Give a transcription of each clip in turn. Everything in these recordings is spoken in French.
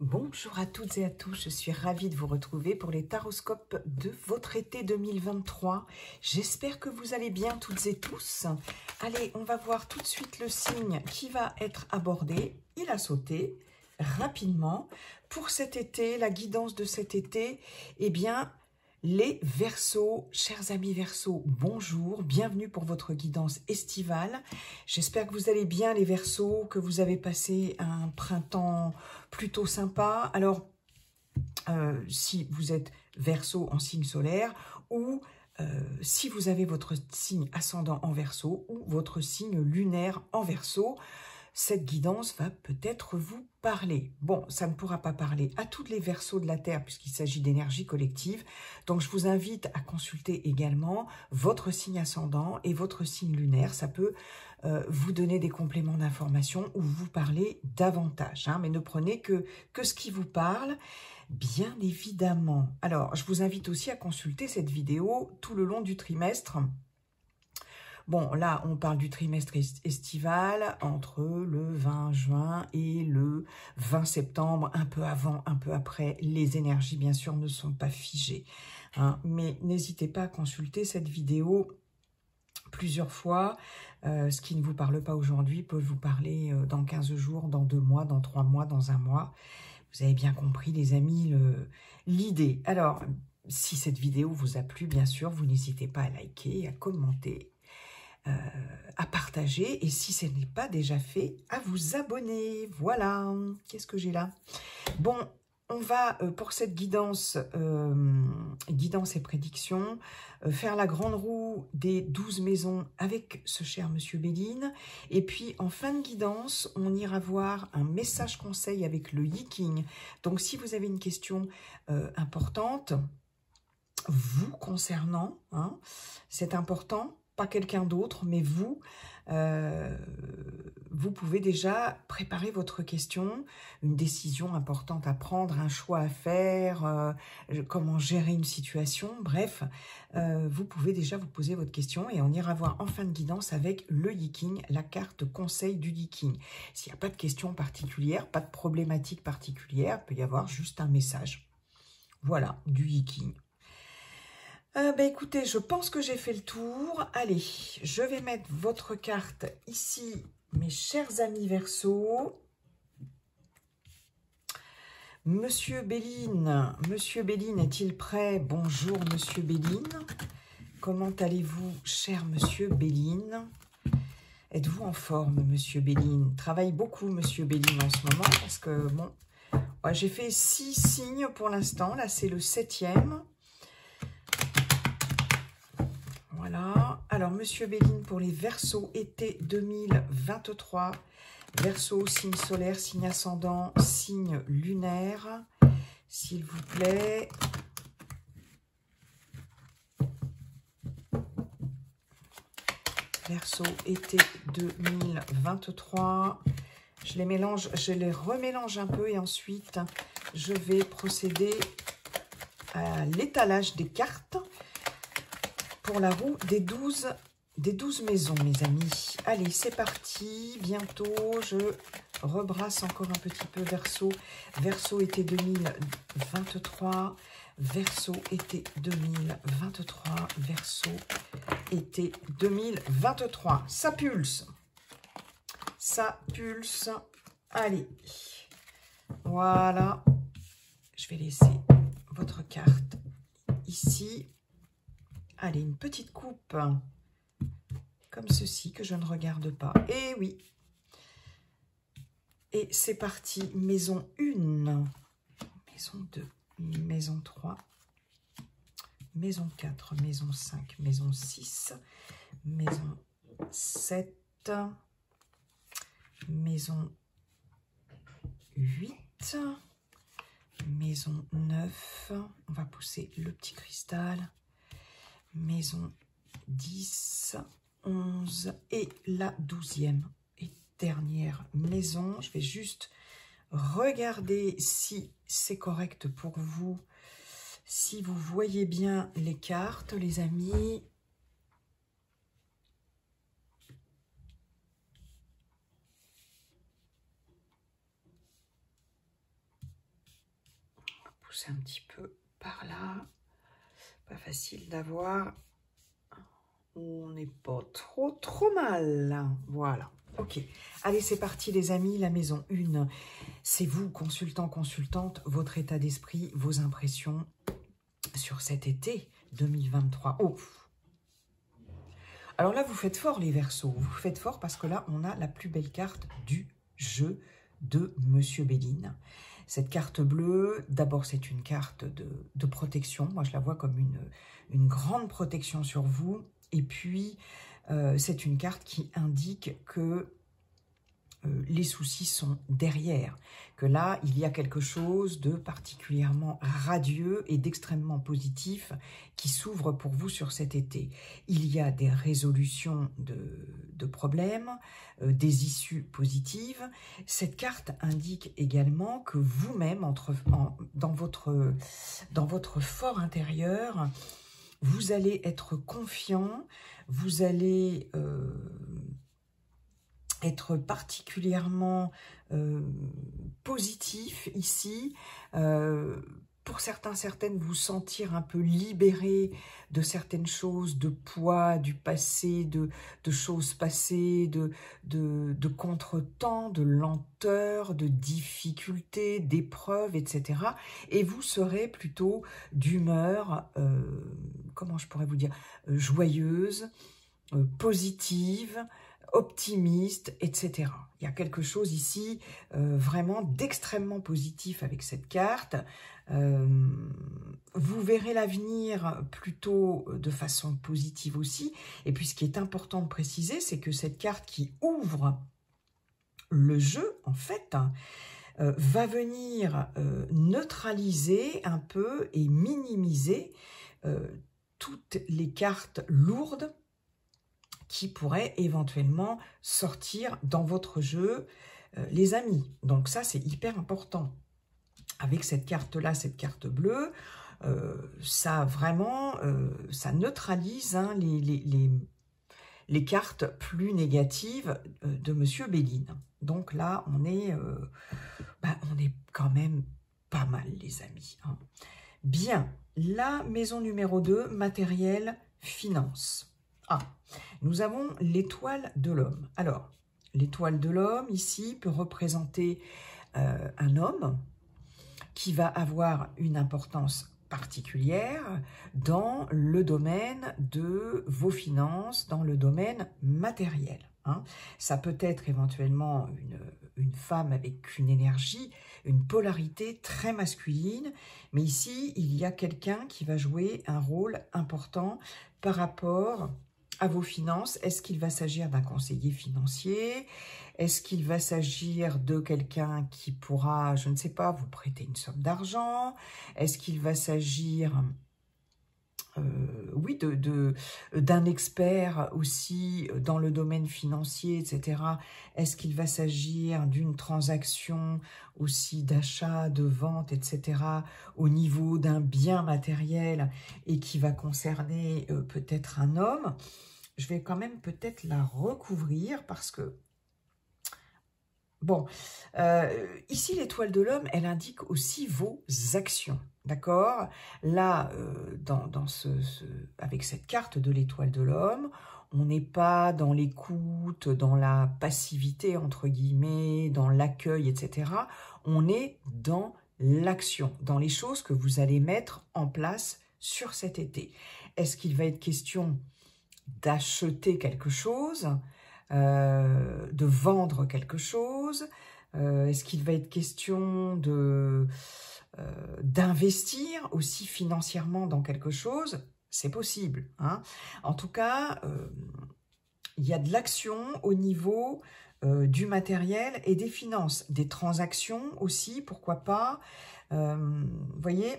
Bonjour à toutes et à tous, je suis ravie de vous retrouver pour les taroscopes de votre été 2023. J'espère que vous allez bien toutes et tous. Allez, on va voir tout de suite le signe qui va être abordé. Il a sauté rapidement. Pour cet été, la guidance de cet été, eh bien, les Verseaux, chers amis Verseaux, bonjour, bienvenue pour votre guidance estivale. J'espère que vous allez bien les Verseaux, que vous avez passé un printemps plutôt sympa. Alors, si vous êtes Verseau en signe solaire ou si vous avez votre signe ascendant en Verseau ou votre signe lunaire en Verseau, cette guidance va peut-être vous parler. Bon, ça ne pourra pas parler à toutes les Verseaux de la Terre puisqu'il s'agit d'énergie collective. Donc, je vous invite à consulter également votre signe ascendant et votre signe lunaire. Ça peut vous donner des compléments d'information ou vous parler davantage. Hein, mais ne prenez que ce qui vous parle, bien évidemment. Alors, je vous invite aussi à consulter cette vidéo tout le long du trimestre. Bon, là, on parle du trimestre estival entre le 20 juin et le 20 septembre, un peu avant, un peu après. Les énergies, bien sûr, ne sont pas figées. Hein, mais n'hésitez pas à consulter cette vidéo plusieurs fois. Ce qui ne vous parle pas aujourd'hui peut vous parler dans 15 jours, dans 2 mois, dans 3 mois, dans 1 mois. Vous avez bien compris, les amis, l'idée. Alors, si cette vidéo vous a plu, bien sûr, vous n'hésitez pas à liker, à commenter, à partager et si ce n'est pas déjà fait, à vous abonner. Voilà, qu'est-ce que j'ai là? Bon, on va pour cette guidance, guidance et prédiction, faire la grande roue des 12 maisons avec ce cher Monsieur Béline. Et puis en fin de guidance, on ira voir un message conseil avec le Yi-King. Donc si vous avez une question importante, vous concernant, hein, c'est important, pas quelqu'un d'autre, mais vous, vous pouvez déjà préparer votre question, une décision importante à prendre, un choix à faire, comment gérer une situation, bref, vous pouvez déjà vous poser votre question et on ira voir en fin de guidance avec le Yi-King, la carte conseil du Yi-King. S'il n'y a pas de question particulière, pas de problématique particulière, il peut y avoir juste un message. Voilà, du Yi-King. Écoutez, je pense que j'ai fait le tour. Allez, je vais mettre votre carte ici, mes chers amis Verseaux. Monsieur Béline est-il prêt? Bonjour Monsieur Béline. Comment allez-vous, cher Monsieur Béline? Êtes-vous en forme, Monsieur Béline? Travaille beaucoup, Monsieur Béline, en ce moment, parce que, bon, ouais, j'ai fait 6 signes pour l'instant. Là, c'est le 7e. Voilà. Alors, Monsieur Béline, pour les Verseaux, été 2023. Verseau, signe solaire, signe ascendant, signe lunaire. S'il vous plaît. Verseau, été 2023. Je les mélange, je les remélange un peu et ensuite, je vais procéder à l'étalage des cartes pour la roue des 12 maisons, mes amis. Allez, c'est parti. Bientôt, je rebrasse encore un petit peu Verseau. Verseau, été 2023. Verseau, été 2023. Verseau, été 2023. Ça pulse. Ça pulse. Allez. Voilà. Je vais laisser votre carte ici. Allez, une petite coupe comme ceci que je ne regarde pas. Et oui. Et c'est parti. Maison 1, maison 2, maison 3, maison 4, maison 5, maison 6, maison 7, maison 8, maison 9. On va pousser le petit cristal. Maison 10, 11 et la 12e et dernière maison. Je vais juste regarder si c'est correct pour vous, si vous voyez bien les cartes, les amis. pousser un petit peu par là. Pas facile d'avoir. On n'est pas trop mal. Voilà. Ok. Allez, c'est parti les amis. La maison 1, c'est vous, consultant, consultante, votre état d'esprit, vos impressions sur cet été 2023. Oh. Alors là, vous faites fort les Verseaux. Vous faites fort parce que là, on a la plus belle carte du jeu de Monsieur Béline. Cette carte bleue, d'abord, c'est une carte de protection. Moi, je la vois comme une grande protection sur vous. Et puis, c'est une carte qui indique que les soucis sont derrière, que là, il y a quelque chose de particulièrement radieux et d'extrêmement positif qui s'ouvre pour vous sur cet été. Il y a des résolutions de problèmes, des issues positives. Cette carte indique également que vous-même, dans votre fort intérieur, vous allez être confiant, vous allez être particulièrement positif ici, pour certaines vous sentir un peu libéré de certaines choses, de poids du passé, de choses passées, de contretemps, de lenteur, de difficultés, d'épreuves, etc. Et vous serez plutôt d'humeur, comment je pourrais vous dire, joyeuse, positive, optimiste, etc. Il y a quelque chose ici vraiment d'extrêmement positif avec cette carte. Vous verrez l'avenir plutôt de façon positive aussi. Et puis ce qui est important de préciser, c'est que cette carte qui ouvre le jeu, en fait, va venir neutraliser un peu et minimiser toutes les cartes lourdes qui pourraient éventuellement sortir dans votre jeu, les amis. Donc ça, c'est hyper important. Avec cette carte-là, cette carte bleue, ça vraiment, ça neutralise hein, les cartes plus négatives de Monsieur Béline. Donc là, on est quand même pas mal, les amis. Hein. Bien, la maison numéro 2, matériel, finance. Ah, nous avons l'étoile de l'homme. Alors, l'étoile de l'homme, ici, peut représenter un homme qui va avoir une importance particulière dans le domaine de vos finances, dans le domaine matériel. Hein. Ça peut être éventuellement une femme avec une énergie, une polarité très masculine, mais ici, il y a quelqu'un qui va jouer un rôle important par rapport à vos finances. Est-ce qu'il va s'agir d'un conseiller financier? Est-ce qu'il va s'agir de quelqu'un qui pourra, je ne sais pas, vous prêter une somme d'argent? Est-ce qu'il va s'agir, oui, d'un expert aussi dans le domaine financier, etc. Est-ce qu'il va s'agir d'une transaction aussi d'achat, de vente, etc. au niveau d'un bien matériel et qui va concerner peut-être un homme? Je vais quand même peut-être la recouvrir parce que, bon, ici l'étoile de l'homme, elle indique aussi vos actions, d'accord? Là, avec cette carte de l'étoile de l'homme, on n'est pas dans l'écoute, dans la passivité, entre guillemets, dans l'accueil, etc. On est dans l'action, dans les choses que vous allez mettre en place sur cet été. Est-ce qu'il va être question d'acheter quelque chose, de vendre quelque chose? Est-ce qu'il va être question d'investir aussi financièrement dans quelque chose? C'est possible. Hein. En tout cas, il y a de l'action au niveau du matériel et des finances, des transactions aussi, pourquoi pas. Vous voyez,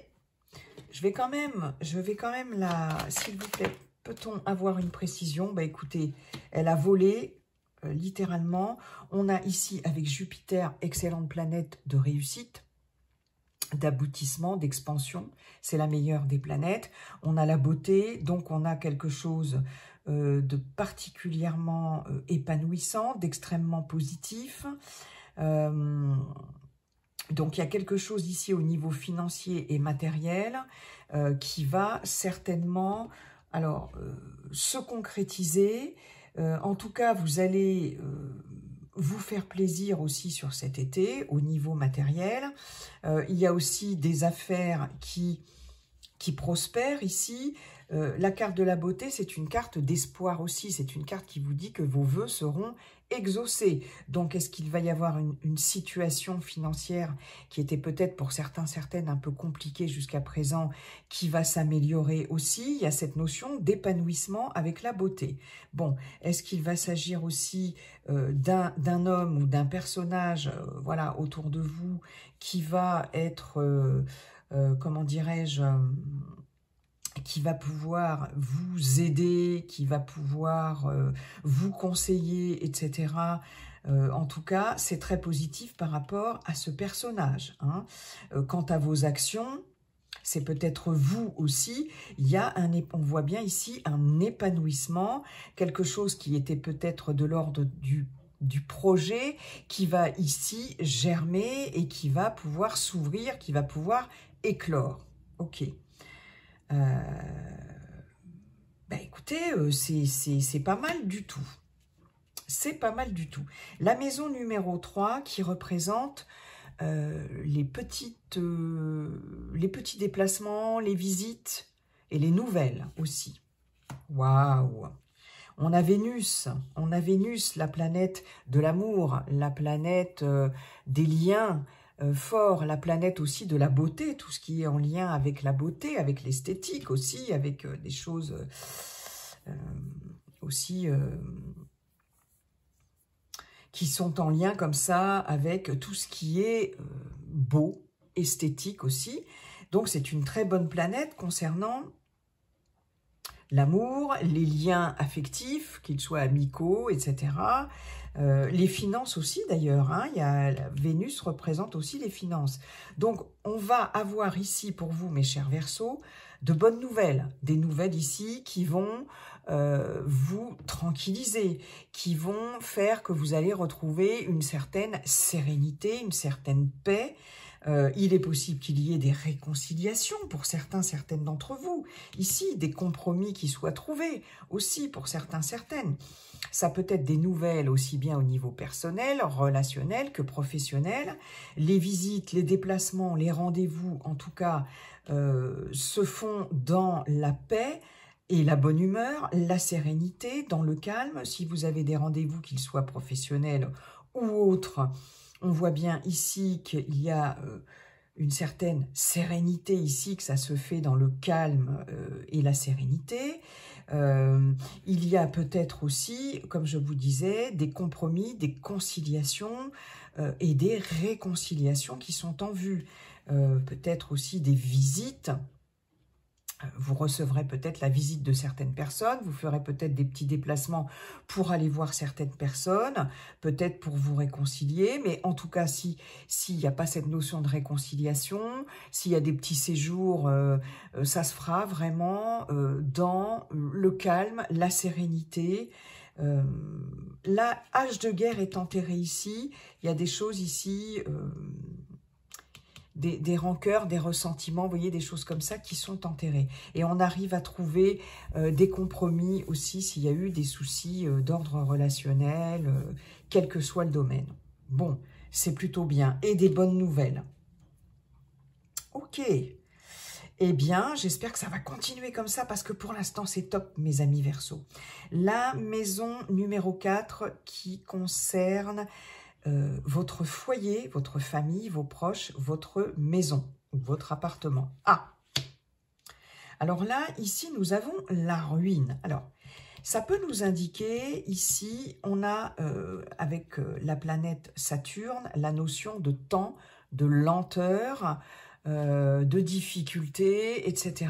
je vais quand même s'il vous plaît, peut-on avoir une précision? Bah écoutez, elle a volé, littéralement. On a ici, avec Jupiter, excellente planète de réussite, d'aboutissement, d'expansion. C'est la meilleure des planètes. On a la beauté, donc on a quelque chose de particulièrement épanouissant, d'extrêmement positif. Donc, il y a quelque chose ici au niveau financier et matériel qui va certainement se concrétiser. En tout cas, vous allez vous faire plaisir aussi sur cet été au niveau matériel. Il y a aussi des affaires qui prospèrent ici. La carte de la beauté, c'est une carte d'espoir aussi. C'est une carte qui vous dit que vos vœux seront exaucés. Donc, est-ce qu'il va y avoir une situation financière qui était peut-être pour certains, certaines un peu compliquée jusqu'à présent, qui va s'améliorer aussi? Il y a cette notion d'épanouissement avec la beauté. Bon, est-ce qu'il va s'agir aussi d'un homme ou d'un personnage voilà, autour de vous qui va être, comment dirais-je, qui va pouvoir vous aider, qui va pouvoir vous conseiller, etc. En tout cas, c'est très positif par rapport à ce personnage. Hein. Quant à vos actions, c'est peut-être vous aussi. Il y a on voit bien ici un épanouissement, quelque chose qui était peut-être de l'ordre du projet, qui va ici germer et qui va pouvoir s'ouvrir, qui va pouvoir éclore. Ok. Écoutez, c'est pas mal du tout. C'est pas mal du tout. La maison numéro 3 qui représente les petits déplacements, les visites et les nouvelles aussi. Waouh! On a Vénus, la planète de l'amour, la planète des liens, fort, la planète aussi de la beauté, tout ce qui est en lien avec la beauté, avec l'esthétique aussi, avec des choses aussi qui sont en lien comme ça avec tout ce qui est beau, esthétique aussi. Donc c'est une très bonne planète concernant l'amour, les liens affectifs, qu'ils soient amicaux, etc. Les finances aussi d'ailleurs, hein, Vénus représente aussi les finances. Donc on va avoir ici pour vous, mes chers Verseaux, de bonnes nouvelles. Des nouvelles ici qui vont vous tranquilliser, qui vont faire que vous allez retrouver une certaine sérénité, une certaine paix. Il est possible qu'il y ait des réconciliations pour certains, certaines d'entre vous. Ici, des compromis qui soient trouvés aussi pour certains, certaines. Ça peut être des nouvelles aussi bien au niveau personnel, relationnel que professionnel. Les visites, les déplacements, les rendez-vous, en tout cas, se font dans la paix et la bonne humeur, la sérénité, dans le calme. Si vous avez des rendez-vous, qu'ils soient professionnels ou autres, on voit bien ici qu'il y a une certaine sérénité ici, que ça se fait dans le calme et la sérénité. Il y a peut-être aussi, comme je vous disais, des compromis, des conciliations et des réconciliations qui sont en vue. Peut-être aussi des visites. Vous recevrez peut-être la visite de certaines personnes, vous ferez peut-être des petits déplacements pour aller voir certaines personnes, peut-être pour vous réconcilier, mais en tout cas, s'il n'y a pas cette notion de réconciliation, s'il y a des petits séjours, ça se fera vraiment dans le calme, la sérénité. La hache de guerre est enterrée ici, il y a des choses ici... Des rancœurs, des ressentiments, vous voyez, des choses comme ça qui sont enterrées. Et on arrive à trouver des compromis aussi s'il y a eu des soucis d'ordre relationnel, quel que soit le domaine. Bon, c'est plutôt bien. Et des bonnes nouvelles. Ok. Eh bien, j'espère que ça va continuer comme ça parce que pour l'instant, c'est top, mes amis Verseaux. La maison numéro 4 qui concerne... votre foyer, votre famille, vos proches, votre maison ou votre appartement. Ah! Alors là, ici, nous avons la ruine. Alors, ça peut nous indiquer, ici, on a, avec la planète Saturne, la notion de temps, de lenteur, de difficulté, etc.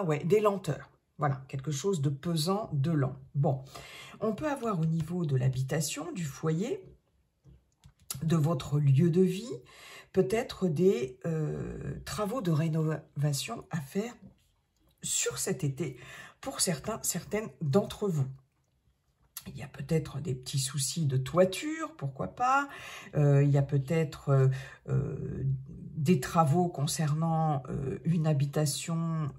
Ouais, des lenteurs. Voilà, quelque chose de pesant, de lent. Bon, on peut avoir au niveau de l'habitation, du foyer, de votre lieu de vie, peut-être des travaux de rénovation à faire sur cet été pour certaines d'entre vous. Il y a peut-être des petits soucis de toiture, pourquoi pas. Il y a peut-être des travaux concernant une habitation,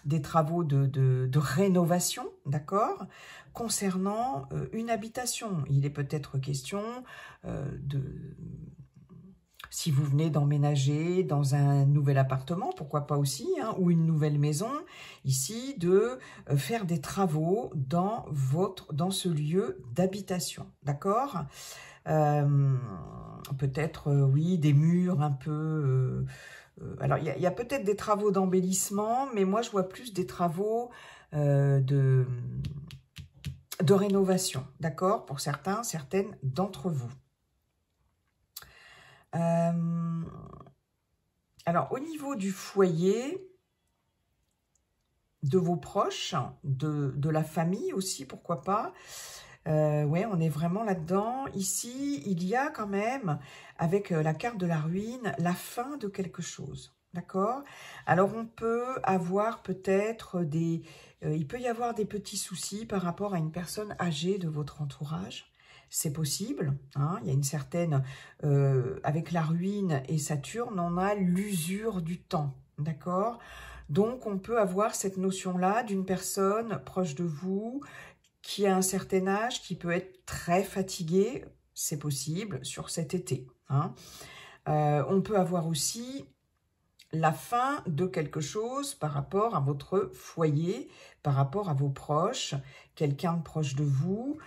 des travaux de rénovation, d'accord? Concernant une habitation, il est peut-être question de... Si vous venez d'emménager dans un nouvel appartement, pourquoi pas aussi, hein, ou une nouvelle maison, ici, de faire des travaux dans ce lieu d'habitation, d'accord? Peut-être, oui, des murs un peu... alors, il y a peut-être des travaux d'embellissement, mais moi, je vois plus des travaux de rénovation, d'accord? Pour certaines d'entre vous. Alors, au niveau du foyer, de vos proches, de la famille aussi, pourquoi pas, ouais, on est vraiment là-dedans. Ici, il y a quand même, avec la carte de la ruine, la fin de quelque chose, d'accord? Alors, on peut avoir peut-être des... il peut y avoir des petits soucis par rapport à une personne âgée de votre entourage. C'est possible, hein, il y a une certaine... avec la ruine et Saturne, on a l'usure du temps, d'accord? Donc, on peut avoir cette notion-là d'une personne proche de vous qui a un certain âge, qui peut être très fatiguée, c'est possible, sur cet été, hein. On peut avoir aussi la fin de quelque chose par rapport à votre foyer, par rapport à vos proches, quelqu'un de proche de vous.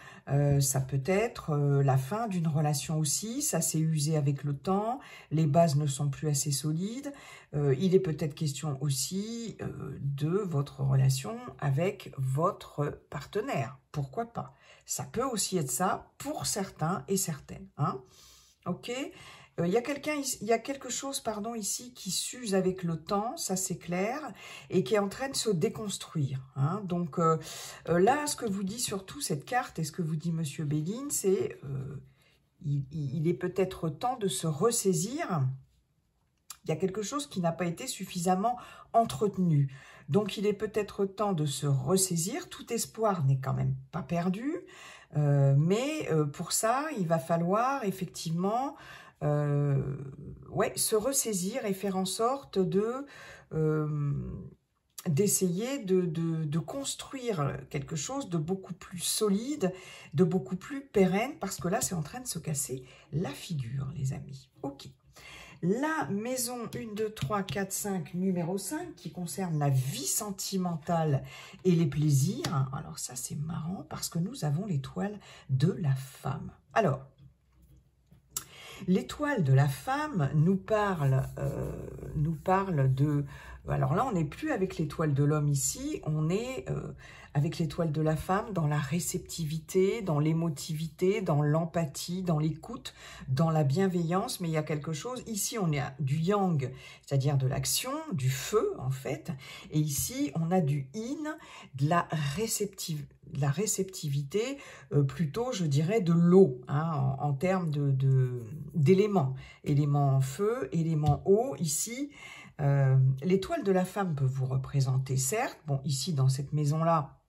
Ça peut être la fin d'une relation aussi, ça s'est usé avec le temps, les bases ne sont plus assez solides. Il est peut-être question aussi de votre relation avec votre partenaire, pourquoi pas. Ça peut aussi être ça pour certains et certaines, hein. Ok. Il y a quelque chose, pardon, ici qui s'use avec le temps, ça c'est clair, et qui est en train de se déconstruire, hein. Donc là, ce que vous dit surtout cette carte, et ce que vous dit Monsieur Béline, c'est il est peut-être temps de se ressaisir. Il y a quelque chose qui n'a pas été suffisamment entretenu. Donc il est peut-être temps de se ressaisir. Tout espoir n'est quand même pas perdu, mais pour ça, il va falloir effectivement... ouais, se ressaisir et faire en sorte d'essayer de construire quelque chose de beaucoup plus solide, de beaucoup plus pérenne, parce que là, c'est en train de se casser la figure, les amis. Ok. La maison 1, 2, 3, 4, 5, numéro 5, qui concerne la vie sentimentale et les plaisirs. Alors ça, c'est marrant, parce que nous avons l'étoile de la femme. Alors, l'étoile de la femme nous parle de... Alors là, on n'est plus avec l'étoile de l'homme ici, on est avec l'étoile de la femme dans la réceptivité, dans l'émotivité, dans l'empathie, dans l'écoute, dans la bienveillance. Mais il y a quelque chose, ici on a du yang, c'est-à-dire de l'action, du feu en fait. Et ici, on a du yin, de la réceptivité, plutôt, je dirais, de l'eau, hein, en termes d'éléments. Éléments feu, éléments eau, ici... l'étoile de la femme peut vous représenter, certes. Bon, ici, dans cette maison-là,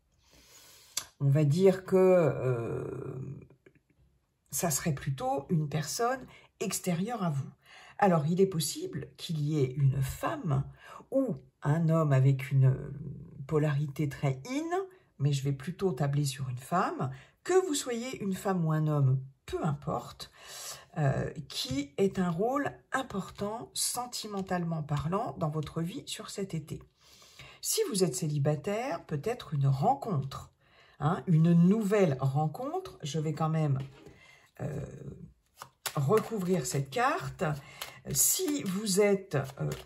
on va dire que ça serait plutôt une personne extérieure à vous. Alors, il est possible qu'il y ait une femme ou un homme avec une polarité très yin, mais je vais plutôt tabler sur une femme, que vous soyez une femme ou un homme, peu importe, qui est un rôle important, sentimentalement parlant, dans votre vie sur cet été. Si vous êtes célibataire, peut-être une rencontre, hein, une nouvelle rencontre. Je vais quand même recouvrir cette carte. Si vous êtes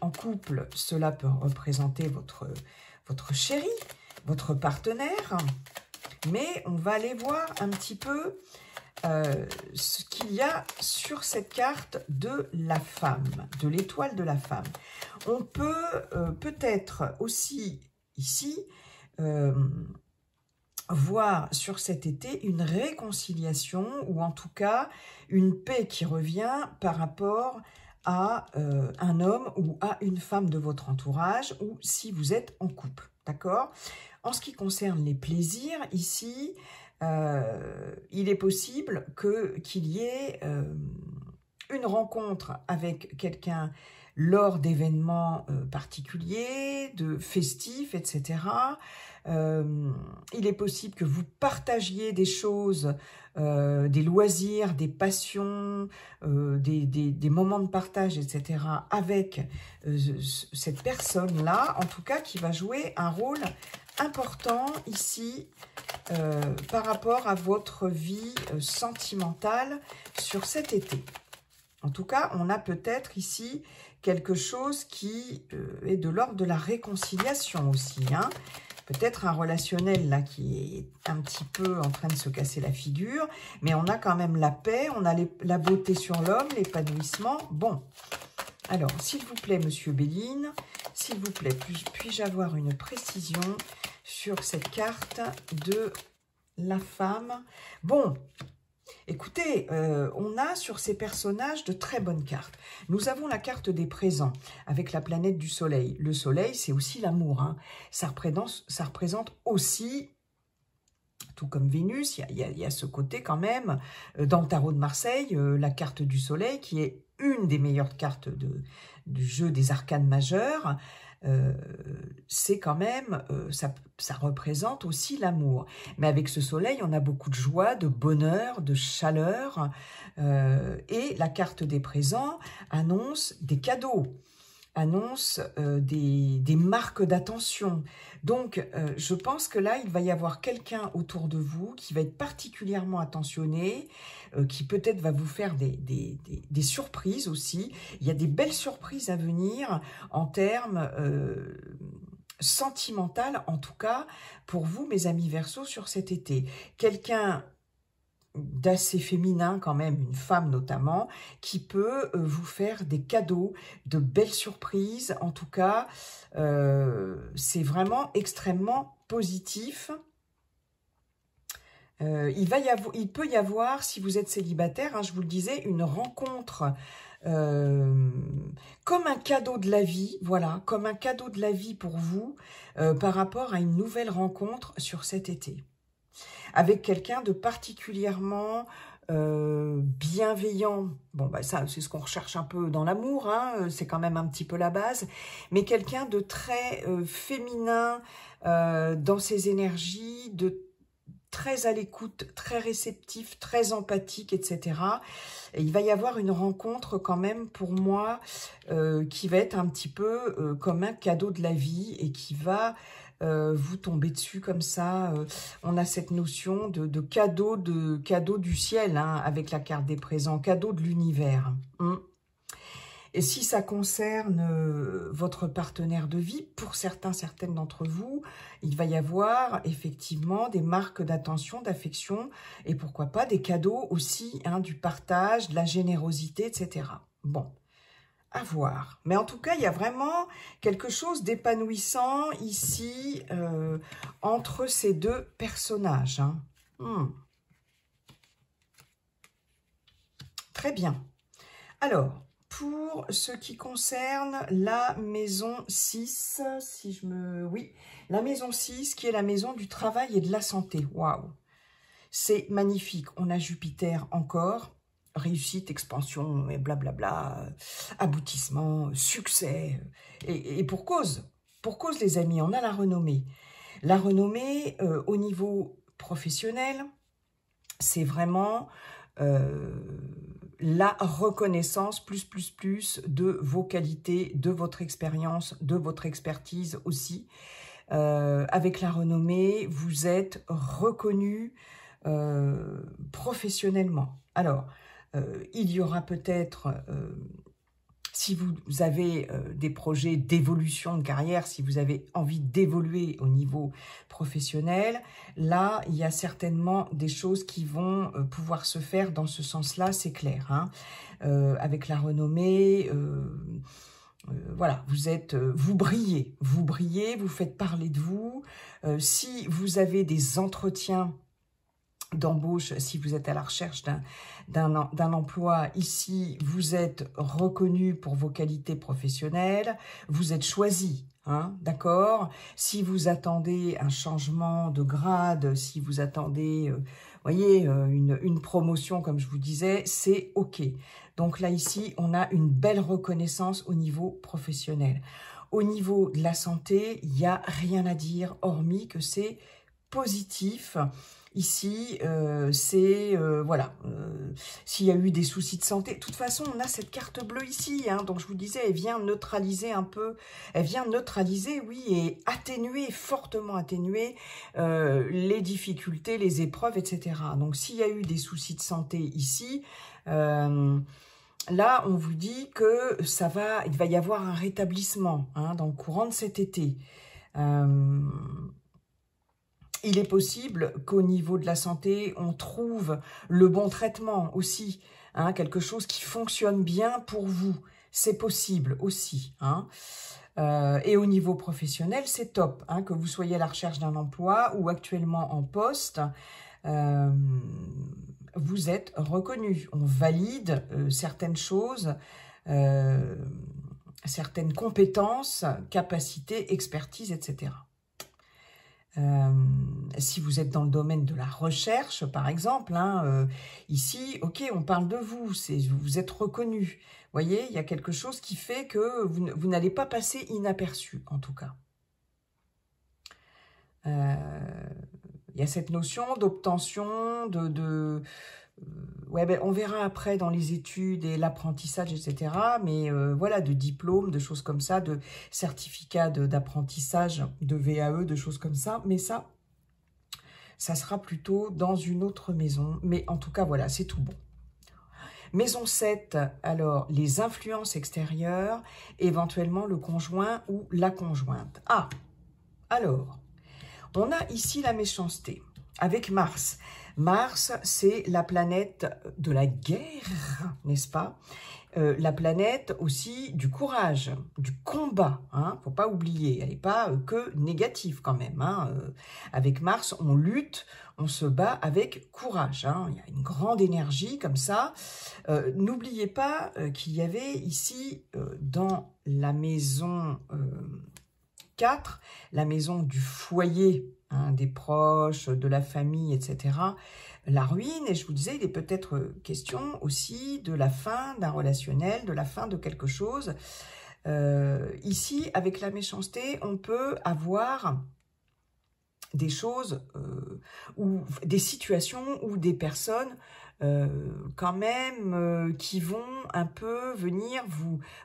en couple, cela peut représenter votre chéri, votre partenaire. Mais on va aller voir un petit peu ce qu'il y a sur cette carte de la femme, de l'étoile de la femme. On peut peut-être aussi ici voir sur cet été une réconciliation ou en tout cas une paix qui revient par rapport à un homme ou à une femme de votre entourage ou si vous êtes en couple, d'accord? En ce qui concerne les plaisirs, ici, il est possible qu'il y ait une rencontre avec quelqu'un lors d'événements particuliers, de festifs, etc. Il est possible que vous partagiez des choses, des loisirs, des passions, des moments de partage, etc. avec cette personne-là, en tout cas qui va jouer un rôle important ici par rapport à votre vie sentimentale sur cet été. En tout cas, on a peut-être ici quelque chose qui est de l'ordre de la réconciliation aussi, hein. Peut-être un relationnel là qui est un petit peu en train de se casser la figure, mais on a quand même la paix, on a la beauté sur l'homme, l'épanouissement. Bon, alors, s'il vous plaît, Monsieur Béline, s'il vous plaît, puis-je avoir une précision sur cette carte de la femme? Bon, écoutez, on a sur ces personnages de très bonnes cartes. Nous avons la carte des présents avec la planète du soleil. Le soleil, c'est aussi l'amour, hein. Ça représente aussi, tout comme Vénus, il y a ce côté quand même, dans le tarot de Marseille, la carte du soleil qui est une des meilleures cartes du jeu des arcanes majeurs. C'est quand même, ça représente aussi l'amour. Mais avec ce soleil, on a beaucoup de joie, de bonheur, de chaleur. Et la carte des présents annonce des cadeaux, annonce des marques d'attention. Donc, je pense que là, il va y avoir quelqu'un autour de vous qui va être particulièrement attentionné, qui peut-être va vous faire des surprises aussi. Il y a des belles surprises à venir en termes sentimental, en tout cas, pour vous, mes amis Verseaux, sur cet été. Quelqu'un d'assez féminin quand même, une femme notamment, qui peut vous faire des cadeaux, de belles surprises. En tout cas, c'est vraiment extrêmement positif. Il peut y avoir, si vous êtes célibataire, hein, je vous le disais, une rencontre comme un cadeau de la vie, voilà, comme un cadeau de la vie pour vous par rapport à une nouvelle rencontre sur cet été. Avec quelqu'un de particulièrement bienveillant. Bon, bah ça, c'est ce qu'on recherche un peu dans l'amour, hein, c'est quand même un petit peu la base, mais quelqu'un de très féminin dans ses énergies, de très à l'écoute, très réceptif, très empathique, etc. Et il va y avoir une rencontre quand même pour moi qui va être un petit peu comme un cadeau de la vie et qui va vous tomber dessus comme ça. On a cette notion de cadeau du ciel, hein, avec la carte des présents, cadeau de l'univers. Et si ça concerne votre partenaire de vie, pour certaines d'entre vous, il va y avoir effectivement des marques d'attention, d'affection, et pourquoi pas des cadeaux aussi, hein, du partage, de la générosité, etc. Bon, à voir. Mais en tout cas, il y a vraiment quelque chose d'épanouissant ici entre ces deux personnages, hein. Très bien. Alors, pour ce qui concerne la maison 6, oui, la maison 6 qui est la maison du travail et de la santé. Waouh! C'est magnifique. On a Jupiter encore, réussite, expansion, et blablabla, aboutissement, succès. Et pour cause, les amis, on a la renommée. La renommée au niveau professionnel, c'est vraiment la reconnaissance plus de vos qualités, de votre expérience, de votre expertise aussi. Avec la renommée, vous êtes reconnu professionnellement. Alors, il y aura peut-être, si vous avez des projets d'évolution de carrière, si vous avez envie d'évoluer au niveau professionnel, là, il y a certainement des choses qui vont pouvoir se faire dans ce sens-là, c'est clair, hein. Avec la renommée, voilà, vous brillez, vous faites parler de vous. Si vous avez des entretiens d'embauche, si vous êtes à la recherche d'un emploi, ici, vous êtes reconnu pour vos qualités professionnelles, vous êtes choisi, hein, d'accord? Si vous attendez un changement de grade, si vous attendez, voyez, une promotion, comme je vous disais, c'est OK. Donc là, ici, on a une belle reconnaissance au niveau professionnel. Au niveau de la santé, il n'y a rien à dire, hormis que c'est positif. Ici, c'est, voilà, s'il y a eu des soucis de santé. De toute façon, on a cette carte bleue ici, hein, donc je vous disais, elle vient neutraliser un peu, elle vient neutraliser, oui, et atténuer, fortement atténuer les difficultés, les épreuves, etc. Donc, s'il y a eu des soucis de santé ici, là, on vous dit que il va y avoir un rétablissement, hein, dans le courant de cet été. Il est possible qu'au niveau de la santé, on trouve le bon traitement aussi, hein, quelque chose qui fonctionne bien pour vous. C'est possible aussi, hein. Et au niveau professionnel, c'est top, hein, que vous soyez à la recherche d'un emploi ou actuellement en poste. Vous êtes reconnu. On valide certaines choses, certaines compétences, capacités, expertise, etc. Si vous êtes dans le domaine de la recherche, par exemple, hein, ici, ok, on parle de vous, vous êtes reconnu. Vous voyez, il y a quelque chose qui fait que vous n'allez pas passer inaperçu, en tout cas. Il y a cette notion d'obtention, ouais, ben, on verra après dans les études et l'apprentissage, etc. Mais voilà, de diplômes, de choses comme ça, de certificats d'apprentissage, de VAE, de choses comme ça. Mais ça sera plutôt dans une autre maison. Mais en tout cas, voilà, c'est tout bon. Maison 7, alors, les influences extérieures, éventuellement le conjoint ou la conjointe. Ah, alors, on a ici la méchanceté avec Mars. Mars, c'est la planète de la guerre, n'est-ce pas? La planète aussi du courage, du combat, hein, faut pas oublier, elle n'est pas que négative quand même, hein. Avec Mars, on lutte, on se bat avec courage, hein. Il y a une grande énergie comme ça. N'oubliez pas qu'il y avait ici, dans la maison 4, la maison du foyer, hein, des proches, de la famille, etc., la ruine, et je vous disais, il est peut-être question aussi de la fin d'un relationnel, de la fin de quelque chose. Ici, avec la méchanceté, on peut avoir des choses, ou des situations où des personnes quand même qui vont un peu venir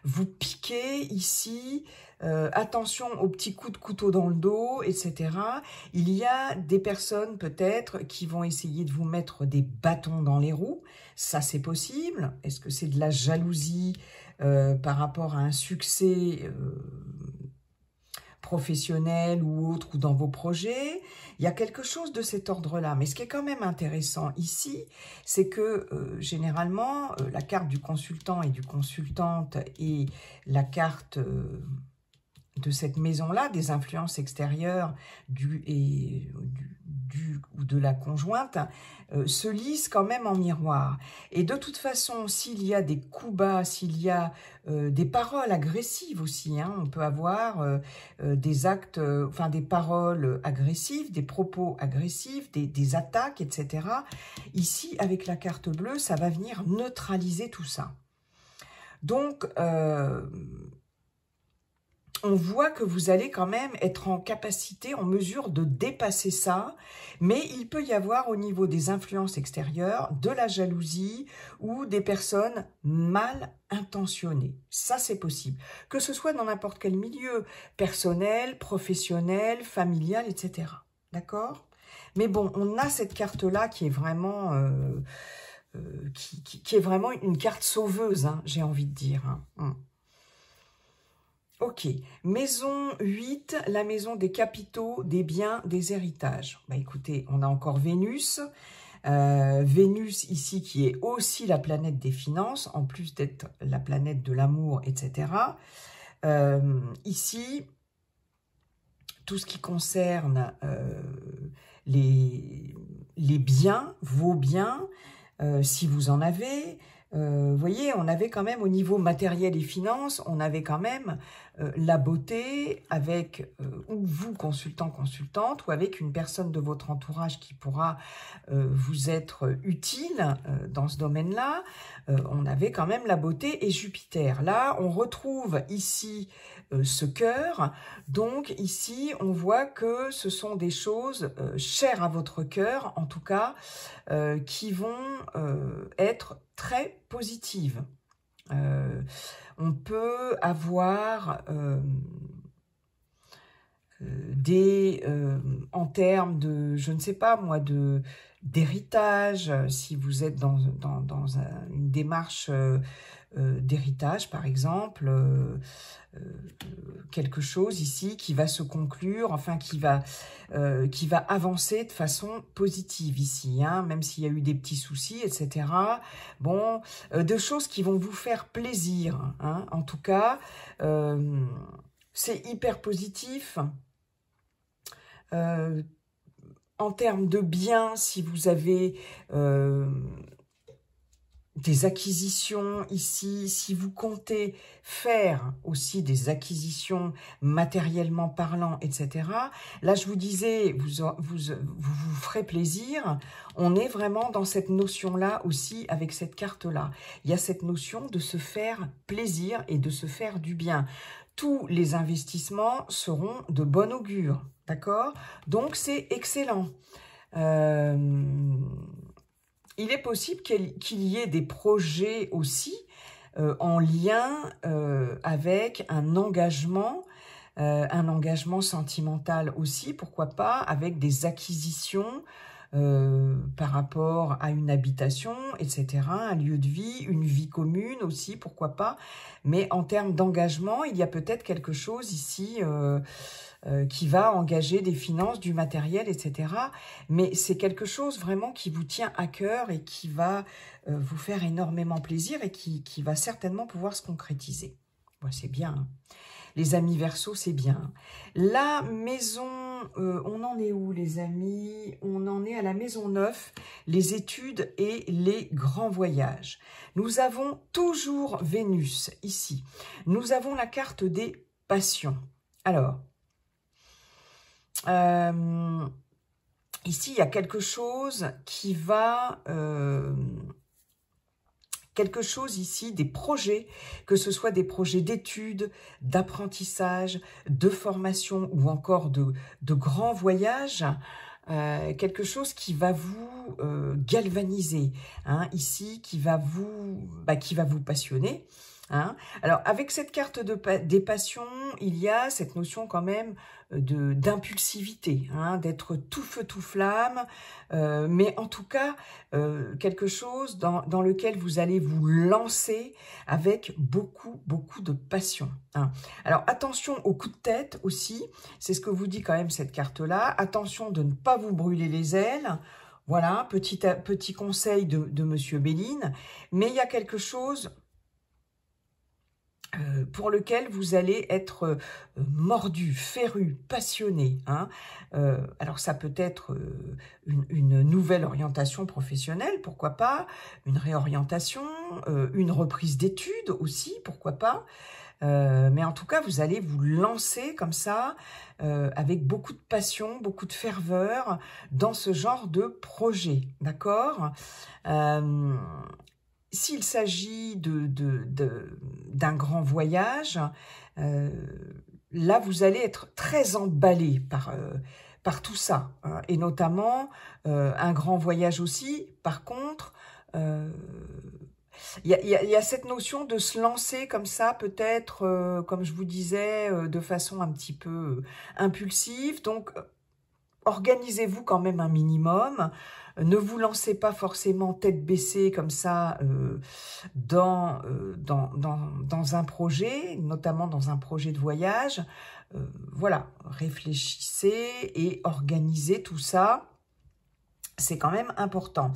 vous piquer ici. Attention aux petits coups de couteau dans le dos, etc. Il y a des personnes peut-être qui vont essayer de vous mettre des bâtons dans les roues. Ça, c'est possible. Est-ce que c'est de la jalousie par rapport à un succès professionnel ou autre, ou dans vos projets? Il y a quelque chose de cet ordre-là. Mais ce qui est quand même intéressant ici, c'est que généralement, la carte du consultant et du consultante et la carte de cette maison-là, des influences extérieures ou de la conjointe, se lisent quand même en miroir. Et de toute façon, s'il y a des coups bas, s'il y a des paroles agressives aussi, hein, on peut avoir des actes, enfin des paroles agressives, des propos agressifs, des attaques, etc. Ici, avec la carte bleue, ça va venir neutraliser tout ça. Donc, on voit que vous allez quand même être en capacité, en mesure de dépasser ça, mais il peut y avoir au niveau des influences extérieures de la jalousie ou des personnes mal intentionnées. Ça, c'est possible. Que ce soit dans n'importe quel milieu, personnel, professionnel, familial, etc. D'accord? Mais bon, on a cette carte-là qui est vraiment... qui est vraiment une carte sauveuse, hein, j'ai envie de dire. Hein. Ok, maison 8, la maison des capitaux, des biens, des héritages. Bah écoutez, on a encore Vénus. Vénus ici qui est aussi la planète des finances, en plus d'être la planète de l'amour, etc. Ici, tout ce qui concerne les biens, vos biens, si vous en avez. Vous voyez, on avait quand même au niveau matériel et finances, on avait quand même la beauté avec ou vous, consultant, consultante, ou avec une personne de votre entourage qui pourra vous être utile dans ce domaine-là. On avait quand même la beauté et Jupiter. Là, on retrouve ici ce cœur. Donc ici, on voit que ce sont des choses chères à votre cœur, en tout cas, qui vont être très positives. On peut avoir en termes de, je ne sais pas moi, d'héritage, si vous êtes dans une démarche d'héritage, par exemple, quelque chose ici qui va se conclure, enfin qui va avancer de façon positive ici, hein, même s'il y a eu des petits soucis, etc. Bon, de choses qui vont vous faire plaisir, hein, en tout cas, c'est hyper positif. En termes de biens, si vous avez des acquisitions ici, si vous comptez faire aussi des acquisitions matériellement parlant, etc. Là, je vous disais, vous ferez plaisir. On est vraiment dans cette notion-là aussi avec cette carte-là. Il y a cette notion de se faire plaisir et de se faire du bien. Tous les investissements seront de bon augure, d'accord? Donc, c'est excellent. Il est possible qu'il y ait des projets aussi en lien avec un engagement sentimental aussi, pourquoi pas, avec des acquisitions par rapport à une habitation, etc., un lieu de vie, une vie commune aussi, pourquoi pas. Mais en termes d'engagement, il y a peut-être quelque chose ici qui va engager des finances, du matériel, etc. Mais c'est quelque chose vraiment qui vous tient à cœur et qui va vous faire énormément plaisir et qui va certainement pouvoir se concrétiser. Bon, c'est bien, hein. Les amis Verseau, c'est bien. La maison, on en est où les amis? On en est à la maison 9, les études et les grands voyages. Nous avons toujours Vénus ici. Nous avons la carte des passions. Alors, ici, il y a quelque chose qui va... quelque chose ici, des projets, que ce soit des projets d'études, d'apprentissage, de formation ou encore de grands voyages, quelque chose qui va vous galvaniser, hein, ici, qui va vous passionner. Hein. Alors, avec cette carte des passions, il y a cette notion quand même d'impulsivité, hein, d'être tout feu, tout flamme, mais en tout cas, quelque chose dans lequel vous allez vous lancer avec beaucoup, beaucoup de passion. Hein. Alors, attention aux coups de tête aussi, c'est ce que vous dit quand même cette carte-là. Attention de ne pas vous brûler les ailes. Voilà, petit conseil de Monsieur Béline, mais il y a quelque chose pour lequel vous allez être mordu, féru, passionné. Hein. Alors ça peut être une nouvelle orientation professionnelle, pourquoi pas, une réorientation, une reprise d'études aussi, pourquoi pas. Mais en tout cas, vous allez vous lancer comme ça, avec beaucoup de passion, beaucoup de ferveur, dans ce genre de projet, d'accord ? S'il s'agit d'un grand voyage, là, vous allez être très emballé par tout ça. Hein, et notamment, un grand voyage aussi, par contre, il y a cette notion de se lancer comme ça, peut-être, comme je vous disais, de façon un petit peu impulsive. Donc, organisez-vous quand même un minimum. Ne vous lancez pas forcément tête baissée comme ça dans un projet, notamment dans un projet de voyage. Voilà, réfléchissez et organisez tout ça. C'est quand même important.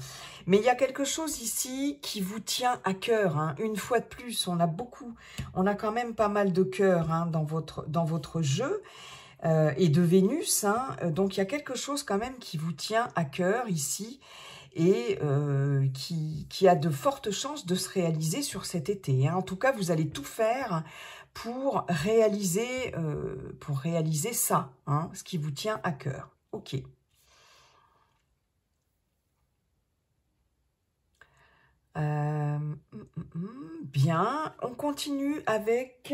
Mais il y a quelque chose ici qui vous tient à cœur. Hein. Une fois de plus, on a quand même pas mal de cœur, hein, dans votre jeu. et de Vénus. Hein. Donc, il y a quelque chose quand même qui vous tient à cœur ici et qui a de fortes chances de se réaliser sur cet été. Hein. En tout cas, vous allez tout faire pour réaliser ça, hein, ce qui vous tient à cœur. Ok. Bien, on continue avec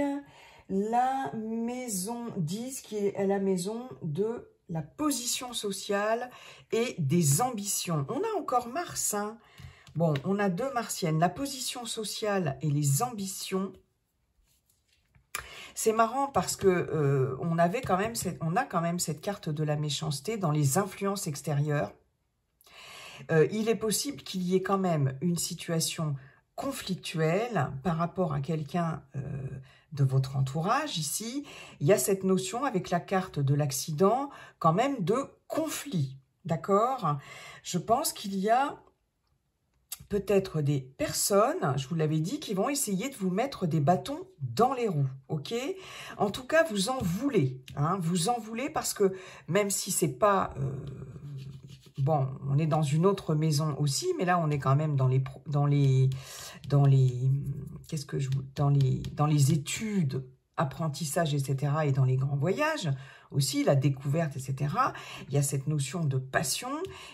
la maison 10 qui est la maison de la position sociale et des ambitions. On a encore Mars, hein. Bon, on a 2 martiennes, la position sociale et les ambitions. C'est marrant parce que on a quand même cette carte de la méchanceté dans les influences extérieures. Il est possible qu'il y ait quand même une situation conflictuelle par rapport à quelqu'un de votre entourage ici. Il y a cette notion avec la carte de l'accident quand même de conflit, d'accord? Je pense qu'il y a peut-être des personnes, je vous l'avais dit, qui vont essayer de vous mettre des bâtons dans les roues, ok? En tout cas, vous en voulez, hein, vous en voulez parce que même si c'est pas... bon, on est dans une autre maison aussi, mais là, on est quand même dans les études, apprentissage, etc., et dans les grands voyages aussi, la découverte, etc. Il y a cette notion de passion,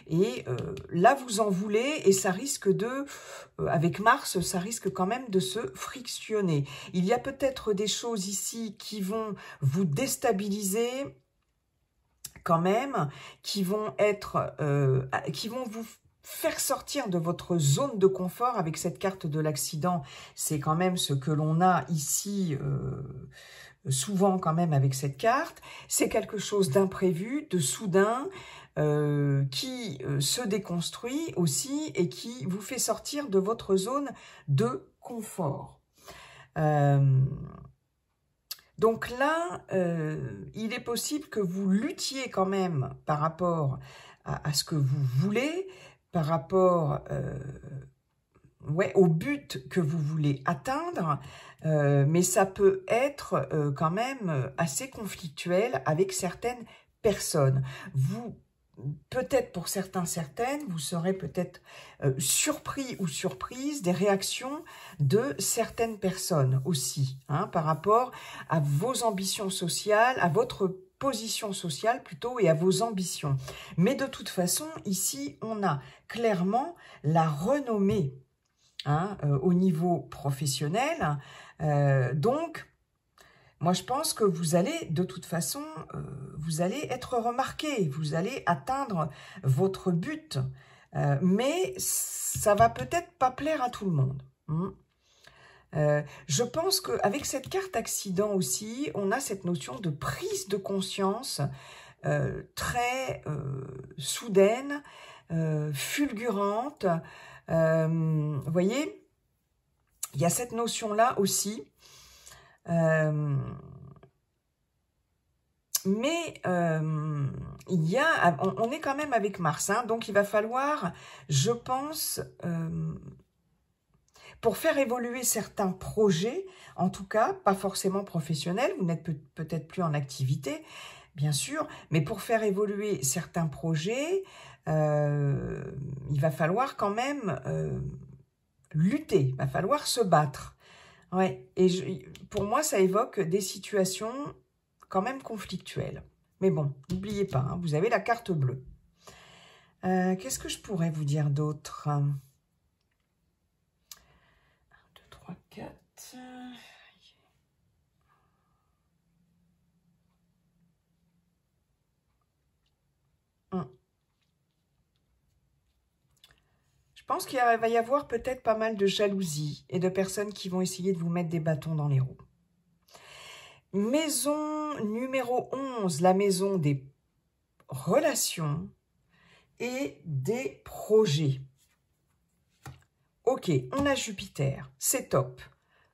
et là, vous en voulez, et ça risque avec Mars, ça risque quand même de se frictionner. Il y a peut-être des choses ici qui vont vous déstabiliser, quand même, qui vont vous faire sortir de votre zone de confort avec cette carte de l'accident. C'est quand même ce que l'on a ici souvent quand même avec cette carte. C'est quelque chose d'imprévu, de soudain, qui se déconstruit aussi et qui vous fait sortir de votre zone de confort. Donc là, il est possible que vous luttiez quand même par rapport à ce que vous voulez, par rapport au but que vous voulez atteindre, mais ça peut être quand même assez conflictuel avec certaines personnes. Peut-être pour certaines, vous serez peut-être surpris ou surprise des réactions de certaines personnes aussi, hein, par rapport à vos ambitions sociales, à votre position sociale plutôt et à vos ambitions. Mais de toute façon, ici, on a clairement la renommée, hein, au niveau professionnel. Donc, moi, je pense que vous allez, de toute façon, vous allez être remarqué, vous allez atteindre votre but, mais ça va peut-être pas plaire à tout le monde. Je pense qu'avec cette carte accident aussi, on a cette notion de prise de conscience très soudaine, fulgurante. Vous voyez, il y a cette notion-là aussi. Mais on est quand même avec Mars, hein, donc il va falloir, je pense, pour faire évoluer certains projets, en tout cas, pas forcément professionnels, vous n'êtes peut-être plus en activité, bien sûr, mais pour faire évoluer certains projets, il va falloir quand même lutter, il va falloir se battre. Ouais, et pour moi, ça évoque des situations quand même conflictuelles. Mais bon, n'oubliez pas, hein, vous avez la carte bleue. Qu'est-ce que je pourrais vous dire d'autre? 1, 2, 3, 4... Je pense qu'il va y avoir peut-être pas mal de jalousie et de personnes qui vont essayer de vous mettre des bâtons dans les roues. Maison numéro 11, la maison des relations et des projets. Ok, on a Jupiter, c'est top.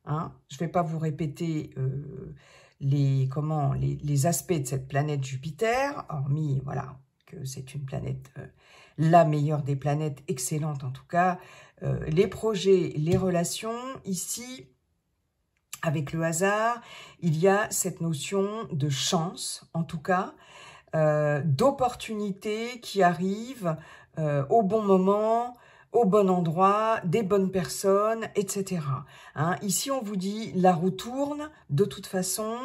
Hein, je ne vais pas vous répéter les aspects de cette planète Jupiter, hormis voilà, que c'est une planète... la meilleure des planètes, excellente en tout cas. Les projets, les relations, ici, avec le hasard, il y a cette notion de chance, en tout cas, d'opportunité qui arrive au bon moment, au bon endroit, des bonnes personnes, etc. Hein, ici, on vous dit, la roue tourne, de toute façon,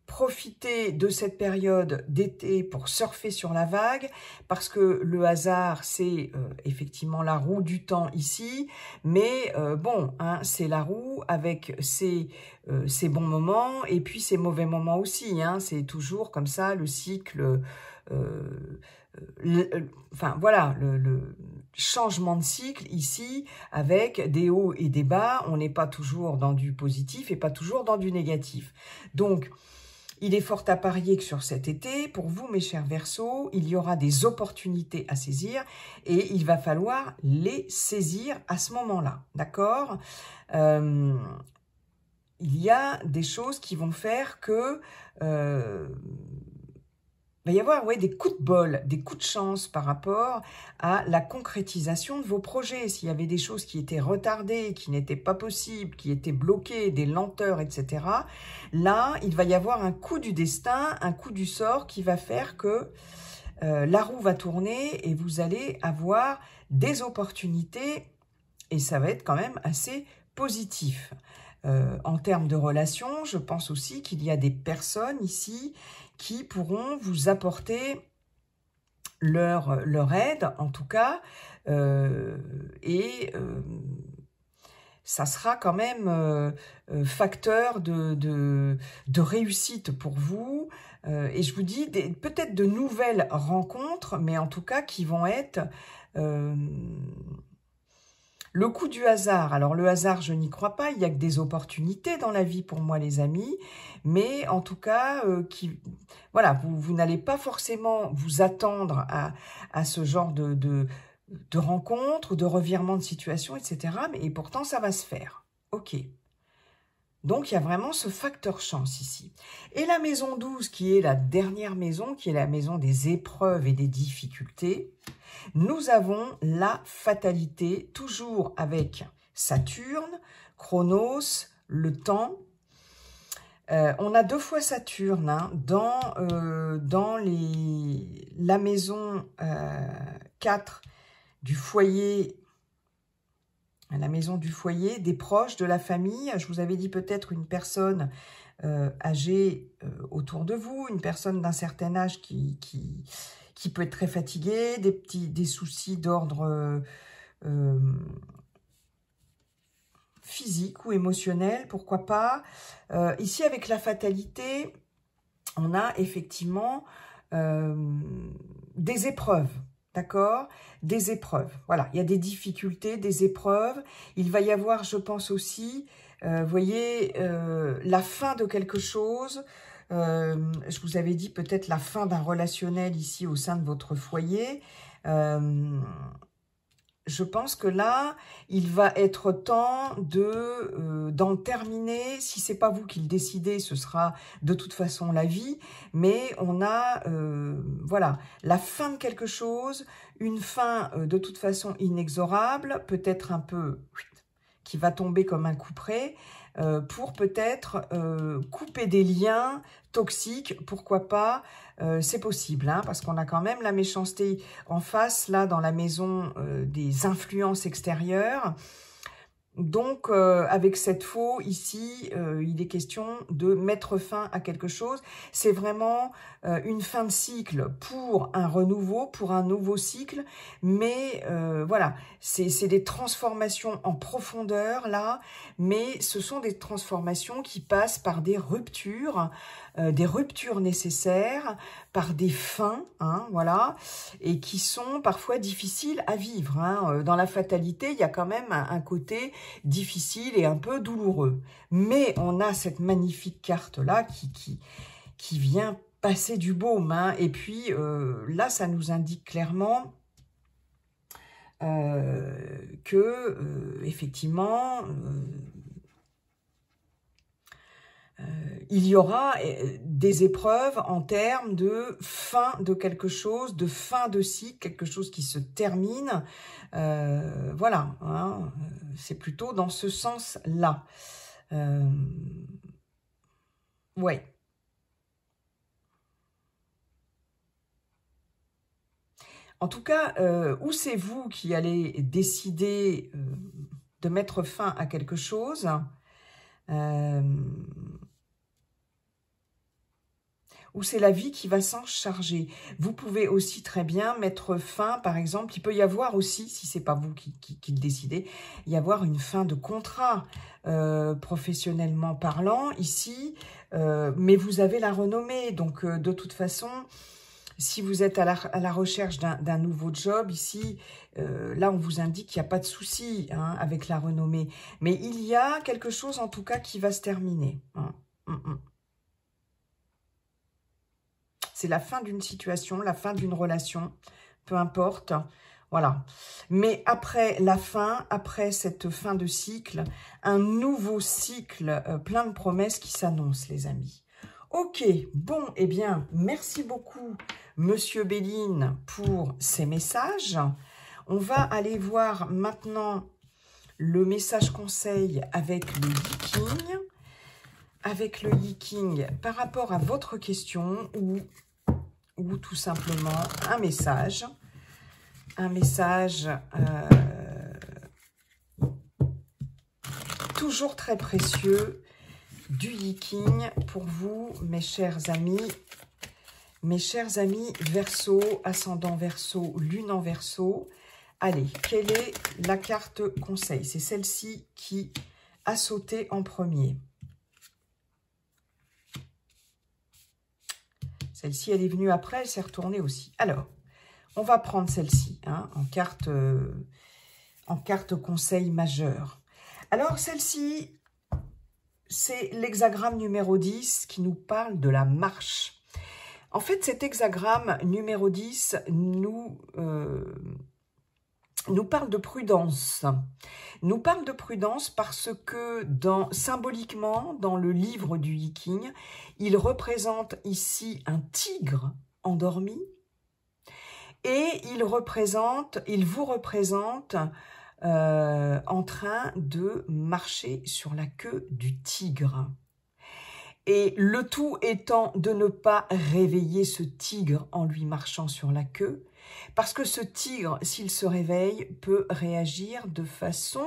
profitez de cette période d'été pour surfer sur la vague, parce que le hasard, c'est effectivement la roue du temps ici, mais bon, hein, c'est la roue avec ses bons moments et puis ses mauvais moments aussi. Hein, c'est toujours comme ça le cycle, enfin voilà, le changement de cycle ici, avec des hauts et des bas. On n'est pas toujours dans du positif et pas toujours dans du négatif. Donc, il est fort à parier que sur cet été, pour vous, mes chers Verseaux, il y aura des opportunités à saisir et il va falloir les saisir à ce moment-là, d'accord? Il y a des choses qui vont faire que il va y avoir des coups de bol, des coups de chance par rapport à la concrétisation de vos projets. S'il y avait des choses qui étaient retardées, qui n'étaient pas possibles, qui étaient bloquées, des lenteurs, etc. Là, il va y avoir un coup du destin, un coup du sort qui va faire que la roue va tourner et vous allez avoir des opportunités et ça va être quand même assez positif. En termes de relations, je pense aussi qu'il y a des personnes ici qui pourront vous apporter leur aide, en tout cas, ça sera quand même facteur de réussite pour vous. Et je vous dis, peut-être de nouvelles rencontres, mais en tout cas qui vont être... le coup du hasard, alors le hasard, je n'y crois pas, il n'y a que des opportunités dans la vie pour moi, les amis, mais en tout cas, voilà, vous n'allez pas forcément vous attendre à ce genre de rencontres, de revirements de situation, etc., et pourtant, ça va se faire. Ok. Donc, il y a vraiment ce facteur chance ici. Et la maison 12, qui est la dernière maison, qui est la maison des épreuves et des difficultés, nous avons la fatalité, toujours avec Saturne, Chronos, le temps. On a 2 fois Saturne hein, dans la maison 4 du foyer, la maison du foyer, des proches, de la famille. Je vous avais dit peut-être une personne âgée autour de vous, une personne d'un certain âge qui peut être très fatigué, des soucis d'ordre physique ou émotionnel, pourquoi pas. Ici, avec la fatalité, on a effectivement des épreuves, d'accord? Des épreuves, voilà. Il y a des difficultés, des épreuves. Il va y avoir, je pense aussi, vous voyez, la fin de quelque chose. Je vous avais dit peut-être la fin d'un relationnel ici au sein de votre foyer. Je pense que là, il va être temps d'en terminer. Si c'est pas vous qui le décidez, ce sera de toute façon la vie. Mais on a, voilà, la fin de quelque chose, une fin de toute façon inexorable, peut-être un peu qui va tomber comme un couperet, pour peut-être couper des liens toxiques, pourquoi pas, c'est possible, hein, parce qu'on a quand même la méchanceté en face, là, dans la maison des influences extérieures. Donc, avec cette faux, ici, il est question de mettre fin à quelque chose. C'est vraiment une fin de cycle pour un renouveau, pour un nouveau cycle. Mais voilà, c'est des transformations en profondeur, là. Mais ce sont des transformations qui passent par des ruptures nécessaires, par des fins, hein, voilà, et qui sont parfois difficiles à vivre. Hein. Dans la fatalité, il y a quand même un côté difficile et un peu douloureux. Mais on a cette magnifique carte-là qui vient passer du baume. Hein. Et puis, là, ça nous indique clairement que, effectivement... il y aura des épreuves en termes de fin de quelque chose, de fin de cycle, quelque chose qui se termine. Voilà, hein, c'est plutôt dans ce sens-là. Ouais. En tout cas, ou c'est vous qui allez décider de mettre fin à quelque chose, ou c'est la vie qui va s'en charger. Vous pouvez aussi très bien mettre fin, par exemple, il peut y avoir aussi, si c'est pas vous qui le décidez, y avoir une fin de contrat, professionnellement parlant, ici, mais vous avez la renommée, donc de toute façon, si vous êtes à la recherche d'un nouveau job, ici, là, on vous indique qu'il n'y a pas de souci hein, avec la renommée. Mais il y a quelque chose, en tout cas, qui va se terminer. Hein. C'est la fin d'une situation, la fin d'une relation, peu importe. Voilà. Mais après la fin, après cette fin de cycle, un nouveau cycle plein de promesses qui s'annonce, les amis. Ok, bon, eh bien, merci beaucoup, Monsieur Béline, pour ces messages. On va aller voir maintenant le message conseil avec le Yiking. Avec le Yiking par rapport à votre question ou tout simplement un message toujours très précieux du Yiking pour vous, mes chers amis Verseau, ascendant Verseau, lune en Verseau. Allez, quelle est la carte conseil? C'est celle-ci qui a sauté en premier. Celle-ci, elle est venue après, elle s'est retournée aussi. Alors, on va prendre celle-ci hein, en carte conseil majeur. Alors, celle-ci, c'est l'hexagramme numéro 10 qui nous parle de la marche. En fait, cet hexagramme numéro 10 nous parle de prudence. Nous parle de prudence parce que symboliquement, dans le livre du Yiking, il représente ici un tigre endormi et il vous représente en train de marcher sur la queue du tigre. Et le tout étant de ne pas réveiller ce tigre en lui marchant sur la queue, parce que ce tigre, s'il se réveille, peut réagir de façon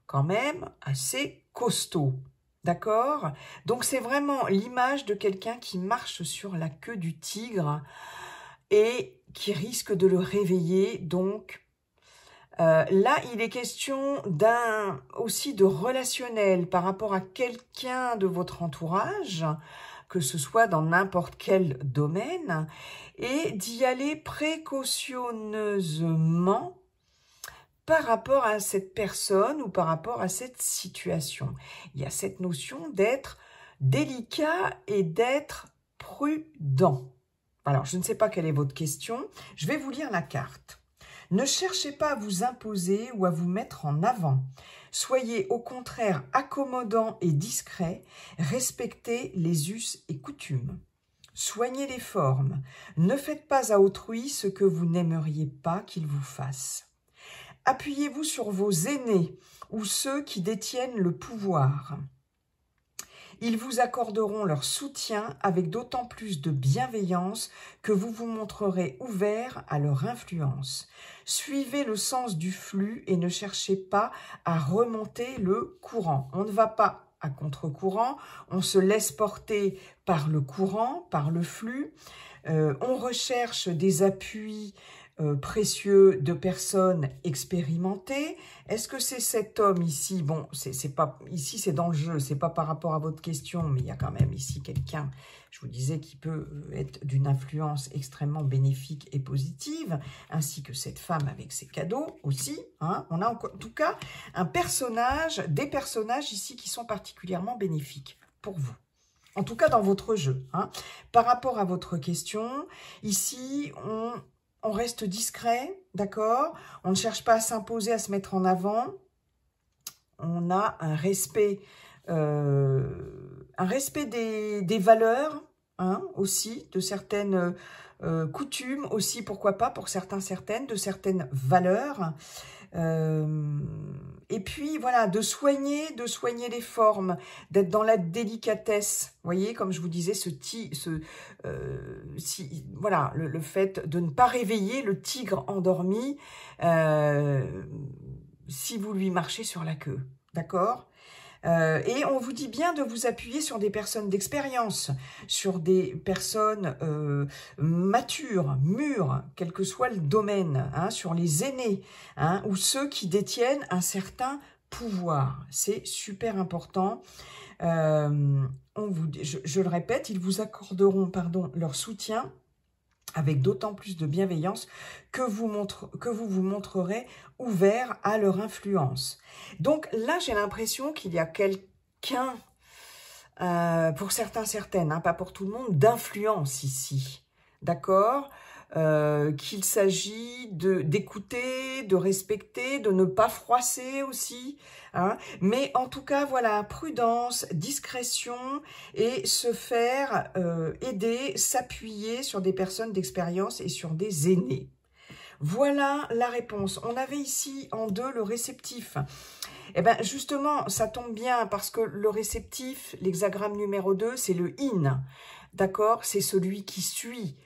quand même assez costaud. D'accord? Donc c'est vraiment l'image de quelqu'un qui marche sur la queue du tigre et qui risque de le réveiller. Donc là, il est question aussi de relationnel par rapport à quelqu'un de votre entourage, que ce soit dans n'importe quel domaine, et d'y aller précautionneusement par rapport à cette personne ou par rapport à cette situation. Il y a cette notion d'être délicat et d'être prudent. Alors, je ne sais pas quelle est votre question. Je vais vous lire la carte. Ne cherchez pas à vous imposer ou à vous mettre en avant. Soyez au contraire accommodant et discret. Respectez les us et coutumes. Soignez les formes. Ne faites pas à autrui ce que vous n'aimeriez pas qu'il vous fasse. Appuyez-vous sur vos aînés ou ceux qui détiennent le pouvoir. Ils vous accorderont leur soutien avec d'autant plus de bienveillance que vous vous montrerez ouvert à leur influence. Suivez le sens du flux et ne cherchez pas à remonter le courant. On ne va pas à contre-courant, on se laisse porter par le courant, par le flux. On recherche des appuis précieux de personnes expérimentées. Est-ce que c'est cet homme ici? Bon, c'est pas ici, c'est dans le jeu, c'est pas par rapport à votre question, mais il y a quand même ici quelqu'un, je vous disais, qui peut être d'une influence extrêmement bénéfique et positive, ainsi que cette femme avec ses cadeaux aussi. Hein. On a en tout cas des personnages ici qui sont particulièrement bénéfiques pour vous. En tout cas dans votre jeu. Hein. Par rapport à votre question, ici, on reste discret, d'accord? On ne cherche pas à s'imposer, à se mettre en avant. On a un respect des valeurs, hein, aussi, de certaines coutumes, aussi, pourquoi pas, pour certaines, de certaines valeurs. Et puis, voilà, de soigner les formes, d'être dans la délicatesse. Vous voyez, comme je vous disais, voilà, le fait de ne pas réveiller le tigre endormi si vous lui marchez sur la queue. D'accord ? Et on vous dit bien de vous appuyer sur des personnes d'expérience, sur des personnes matures, mûres, quel que soit le domaine, hein, sur les aînés, hein, ou ceux qui détiennent un certain pouvoir. C'est super important. Je le répète, ils vous accorderont leur soutien avec d'autant plus de bienveillance que vous vous montrerez ouvert à leur influence. Donc là, j'ai l'impression qu'il y a quelqu'un, pour certains, certaines, hein, pas pour tout le monde, d'influence ici. D'accord ? Qu'il s'agit d'écouter, de respecter, de ne pas froisser aussi. Hein. Mais en tout cas, voilà, prudence, discrétion et se faire aider, s'appuyer sur des personnes d'expérience et sur des aînés. Voilà la réponse. On avait ici en 2 le réceptif. Eh bien, justement, ça tombe bien parce que le réceptif, l'hexagramme numéro 2, c'est le in. D'accord? C'est celui qui suit.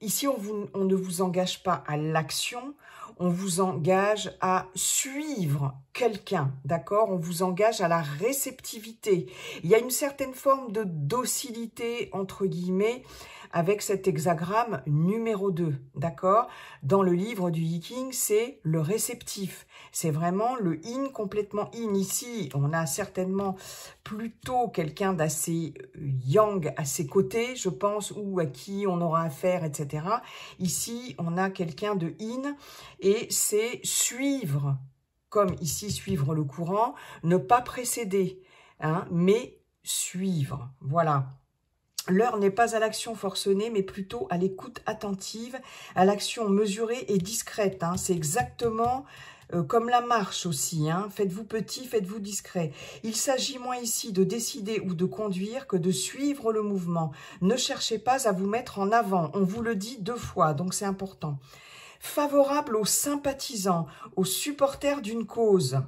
Ici, on ne vous engage pas à l'action, on vous engage à suivre quelqu'un, d'accord? On vous engage à la réceptivité. Il y a une certaine forme de docilité, entre guillemets, avec cet hexagramme numéro 2, d'accord? Dans le livre du Yi-King, c'est le réceptif. C'est vraiment le in, complètement in. Ici, on a certainement plutôt quelqu'un d'assez yang à ses côtés, je pense, ou à qui on aura affaire, etc. Ici, on a quelqu'un de in, et c'est suivre, comme ici, suivre le courant, ne pas précéder, hein, mais suivre, voilà. L'heure n'est pas à l'action forcenée, mais plutôt à l'écoute attentive, à l'action mesurée et discrète. Hein. C'est exactement comme la marche aussi. Hein. Faites-vous petit, faites-vous discret. Il s'agit moins ici de décider ou de conduire que de suivre le mouvement. Ne cherchez pas à vous mettre en avant. On vous le dit 2 fois, donc c'est important. Favorable aux sympathisants, aux supporters d'une cause.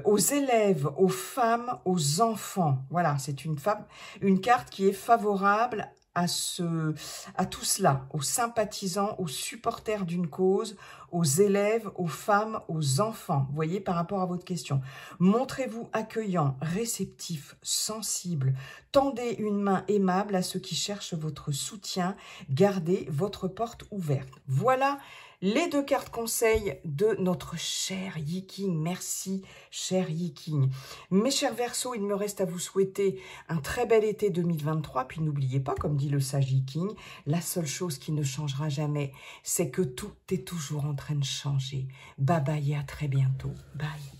Aux élèves, aux femmes, aux enfants. Voilà, c'est une carte qui est favorable à tout cela, aux sympathisants, aux supporters d'une cause, aux élèves, aux femmes, aux enfants. Vous voyez, par rapport à votre question. Montrez-vous accueillant, réceptif, sensible. Tendez une main aimable à ceux qui cherchent votre soutien. Gardez votre porte ouverte. Voilà les 2 cartes conseils de notre cher Yi-King. Merci, cher Yi-King. Mes chers Verseaux, il me reste à vous souhaiter un très bel été 2023. Puis n'oubliez pas, comme dit le sage Yi-King, la seule chose qui ne changera jamais, c'est que tout est toujours en train de changer. Bye bye et à très bientôt. Bye.